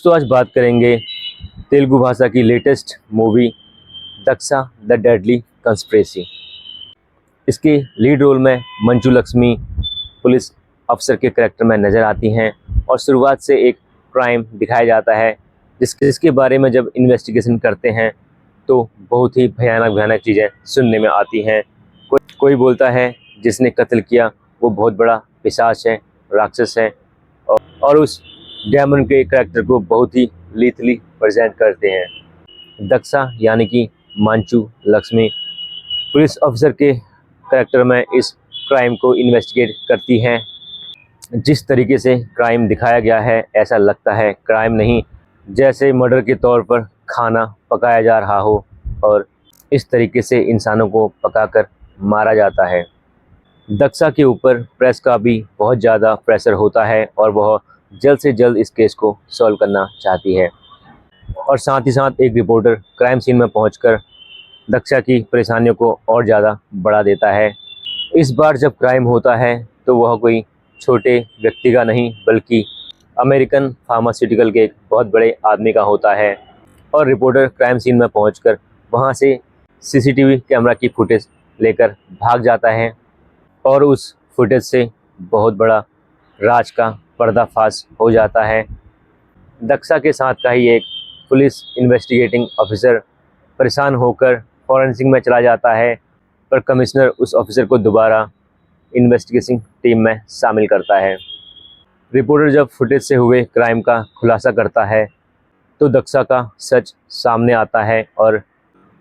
दोस्तों आज बात करेंगे तेलुगु भाषा की latest movie Daksha the deadly conspiracy. इसके लीड रोल में मंजू लक्ष्मी पुलिस अफसर के करेक्टर में नज़र आती हैं और शुरुआत से एक क्राइम दिखाया जाता है जिसके बारे में जब इन्वेस्टिगेशन करते हैं तो बहुत ही भयानक भयानक चीज़ें सुनने में आती हैं। कोई बोलता है जिसने कत्ल किया वो बहुत बड़ा पिशाच है, राक्षस है, और उस डेमन के करेक्टर को बहुत ही लीथली प्रेजेंट करते हैं। दक्षा यानी कि मंजू लक्ष्मी पुलिस ऑफिसर के करेक्टर में इस क्राइम को इन्वेस्टिगेट करती हैं। जिस तरीके से क्राइम दिखाया गया है ऐसा लगता है क्राइम नहीं, जैसे मर्डर के तौर पर खाना पकाया जा रहा हो और इस तरीके से इंसानों को पकाकर मारा जाता है। दक्षा के ऊपर प्रेस का भी बहुत ज़्यादा प्रेशर होता है और वह जल्द से जल्द इस केस को सॉल्व करना चाहती है और साथ ही साथ एक रिपोर्टर क्राइम सीन में पहुंचकर दक्षा की परेशानियों को और ज़्यादा बढ़ा देता है। इस बार जब क्राइम होता है तो वह कोई छोटे व्यक्ति का नहीं बल्कि अमेरिकन फार्मास्यूटिकल के एक बहुत बड़े आदमी का होता है और रिपोर्टर क्राइम सीन में पहुंचकर वहां से सीसीटीवी कैमरा की फुटेज लेकर भाग जाता है और उस फुटेज से बहुत बड़ा राज का पर्दाफाश हो जाता है। दक्षा के साथ का ही एक पुलिस इन्वेस्टिगेटिंग ऑफिसर परेशान होकर फॉरेंसिक में चला जाता है, पर कमिश्नर उस ऑफिसर को दोबारा इन्वेस्टिगेशन टीम में शामिल करता है। रिपोर्टर जब फुटेज से हुए क्राइम का खुलासा करता है तो दक्षा का सच सामने आता है और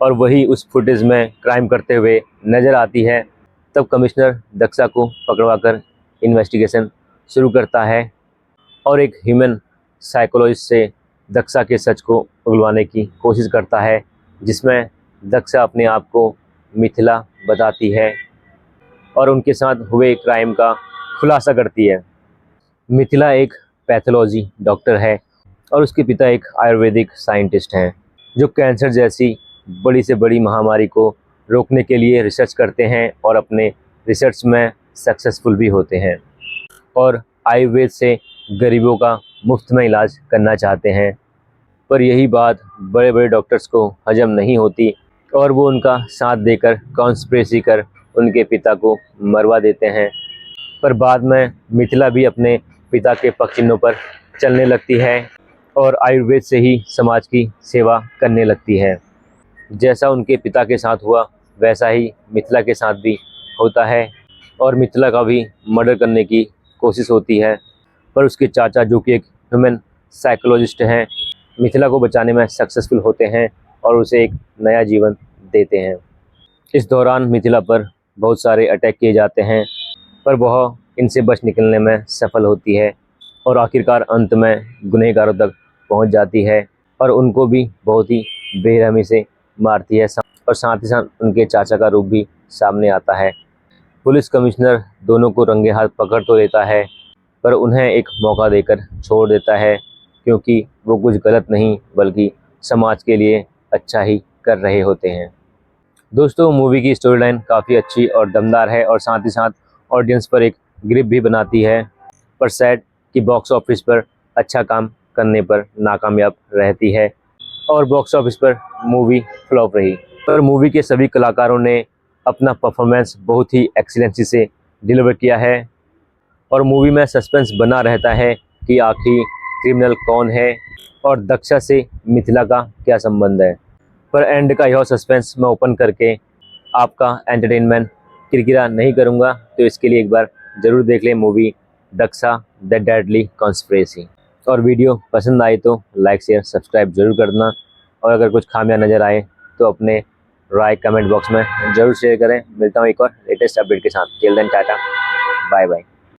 वही उस फुटेज में क्राइम करते हुए नज़र आती है। तब कमिश्नर दक्षा को पकड़वाकर इन्वेस्टिगेशन शुरू करता है और एक ह्यूमन साइकोलॉजिस्ट से दक्षा के सच को उगलवाने की कोशिश करता है, जिसमें दक्षा अपने आप को मिथिला बताती है और उनके साथ हुए क्राइम का खुलासा करती है। मिथिला एक पैथोलॉजी डॉक्टर है और उसके पिता एक आयुर्वेदिक साइंटिस्ट हैं जो कैंसर जैसी बड़ी से बड़ी महामारी को रोकने के लिए रिसर्च करते हैं और अपने रिसर्च में सक्सेसफुल भी होते हैं और आयुर्वेद से गरीबों का मुफ्त में इलाज करना चाहते हैं। पर यही बात बड़े बड़े डॉक्टर्स को हजम नहीं होती और वो उनका साथ देकर कॉन्स्पिरेसी कर उनके पिता को मरवा देते हैं। पर बाद में मिथिला भी अपने पिता के पक्षिणों पर चलने लगती है और आयुर्वेद से ही समाज की सेवा करने लगती है। जैसा उनके पिता के साथ हुआ वैसा ही मिथिला के साथ भी होता है और मिथिला का भी मर्डर करने की कोशिश होती है, पर उसके चाचा जो कि एक ह्यूमन साइकोलॉजिस्ट हैं मिथिला को बचाने में सक्सेसफुल होते हैं और उसे एक नया जीवन देते हैं। इस दौरान मिथिला पर बहुत सारे अटैक किए जाते हैं पर वह इनसे बच निकलने में सफल होती है और आखिरकार अंत में गुनहगारों तक पहुंच जाती है और उनको भी बहुत ही बेरहमी से मारती है और साथ ही साथ उनके चाचा का रूप भी सामने आता है। पुलिस कमिश्नर दोनों को रंगे हाथ पकड़ तो लेता है पर उन्हें एक मौका देकर छोड़ देता है क्योंकि वो कुछ गलत नहीं बल्कि समाज के लिए अच्छा ही कर रहे होते हैं। दोस्तों मूवी की स्टोरी लाइन काफ़ी अच्छी और दमदार है और साथ ही साथ ऑडियंस पर एक ग्रिप भी बनाती है, पर सैड कि बॉक्स ऑफिस पर अच्छा काम करने पर नाकामयाब रहती है और बॉक्स ऑफिस पर मूवी फ्लॉप रही। पर मूवी के सभी कलाकारों ने अपना परफॉर्मेंस बहुत ही एक्सीलेंसी से डिलीवर किया है और मूवी में सस्पेंस बना रहता है कि आखिर क्रिमिनल कौन है और दक्षा से मिथिला का क्या संबंध है। पर एंड का यह सस्पेंस मैं ओपन करके आपका एंटरटेनमेंट किरकिरा नहीं करूंगा, तो इसके लिए एक बार ज़रूर देख लें movie Daksha the deadly conspiracy. और वीडियो पसंद आए तो लाइक शेयर सब्सक्राइब जरूर करना और अगर कुछ खामियां नज़र आए तो अपने राय कमेंट बॉक्स में ज़रूर शेयर करें। मिलता हूँ एक और लेटेस्ट अपडेट के साथ। Till then tata bye bye.